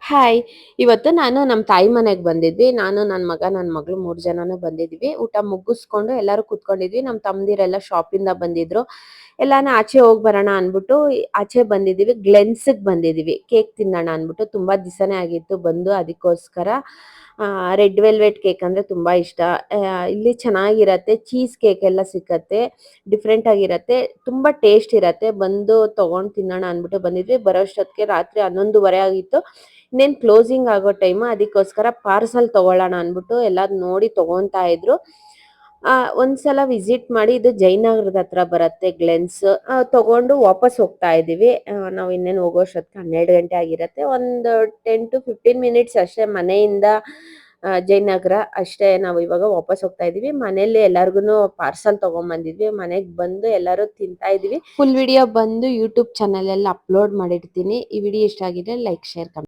Hi! ಇವತ್ತು ನಾನು ನಮ್ಮ ತಾಯಿ ಮನೆಗೆ ಬಂದಿದ್ವಿ. ನಾನು, ನನ್ನ ಮಗ, ನನ್ನ ಮಗಳು 3 ಜನನು ಬಂದಿದ್ವಿ. ಊಟ ಮುಗಿಸ್ಕೊಂಡು ಎಲ್ಲರೂ ಕೂತ್ಕೊಂಡಿದ್ವಿ. ನಮ್ಮ ತಮ್ಮಂದಿರೆಲ್ಲ ಶಾಪಿಂದ ಬಂದಿದ್ರು. ಎಲ್ಲಾನ ಆಚೆ ಹೋಗಿ ಬರೋಣ ಅಂದ್ಬಿಟ್ಟು ಆಚೆ ಬಂದಿದ್ದೀವಿ. ಗ್ಲೆನ್ಸ್‌ಗೆ ಬಂದಿದ್ದೀವಿ. ಕೇಕ್ ತಿನ್ನೋಣ ಅಂದ್ಬಿಟ್ಟು. ತುಂಬಾ ದಿವಸನೇ ಆಗಿತ್ತು ಬಂದು ಅದಕ್ಕೋಸ್ಕರ. ರೆಡ್ ವೆಲ್ವೆಟ್ ಕೇಕ್ ಅಂದ್ರೆ ತುಂಬಾ ಇಷ್ಟ. ಇಲ್ಲಿ ಚೆನ್ನಾಗಿರತ್ತೆ. ಚೀಸ್ ಕೇಕ್ ಎಲ್ಲ ಸಿಕ್ಕತ್ತೆ. ಡಿಫ್ರೆಂಟ್ ಆಗಿರತ್ತೆ. ತುಂಬಾ ಟೇಸ್ಟ್ ಇರತ್ತೆ. ಬಂದು ತಗೊಂಡು ತಿನ್ನೋಣ ಅಂದ್ಬಿಟ್ಟು ಬಂದಿದ್ವಿ. ಬರೋಷ್ಟೊತ್ತಿಗೆ ರಾತ್ರಿ 11:30 ಆಗಿತ್ತು. ಇನ್ನೇನು ಕ್ಲೋಸಿಂಗ್ ಆಗೋ ಟೈಮು. ಅದಕ್ಕೋಸ್ಕರ ಪಾರ್ಸಲ್ ತಗೊಳ್ಳೋಣ ಅಂದ್ಬಿಟ್ಟು ಎಲ್ಲರೂ ನೋಡಿ ತಗೊಂತಾ ಇದ್ರು. ಒಂದ್ಸಲ ವಿಸಿಟ್ ಮಾಡಿ, ಇದು ಜಯನಗರದ ಹತ್ರ ಬರುತ್ತೆ ಗ್ಲೆನ್ಸ್. ತಗೊಂಡು ವಾಪಸ್ ಹೋಗ್ತಾ ಇದ್ದೀವಿ. ನಾವು ಇನ್ನೇನು ಹೋಗೋಷ್ಟೊತ್ತಿಗೆ 12 ಗಂಟೆ ಆಗಿರತ್ತೆ. ಒಂದು 10 to 15 ಮಿನಿಟ್ಸ್ ಅಷ್ಟೇ ಮನೆಯಿಂದ ಜಯನಗರ ಅಷ್ಟೇ. ನಾವು ಇವಾಗ ವಾಪಸ್ ಹೋಗ್ತಾ ಇದೀವಿ. ಮನೇಲಿ ಎಲ್ಲಾರ್ಗು ಪಾರ್ಸಲ್ ತಗೊಂಡ್ಬಂದಿದ್ವಿ. ಮನೆಗೆ ಬಂದು ಎಲ್ಲರೂ ತಿಂತಾ ಇದೀವಿ. ಫುಲ್ ವಿಡಿಯೋ ಬಂದು ಯೂಟ್ಯೂಬ್ ಚಾನಲ್ ಅಲ್ಲಿ ಅಪ್ಲೋಡ್ ಮಾಡಿರ್ತೀನಿ. ಈ ವಿಡಿಯೋ ಇಷ್ಟ ಆಗಿದೆ ಲೈಕ್, ಶೇರ್, ಕಮೆಂಟ್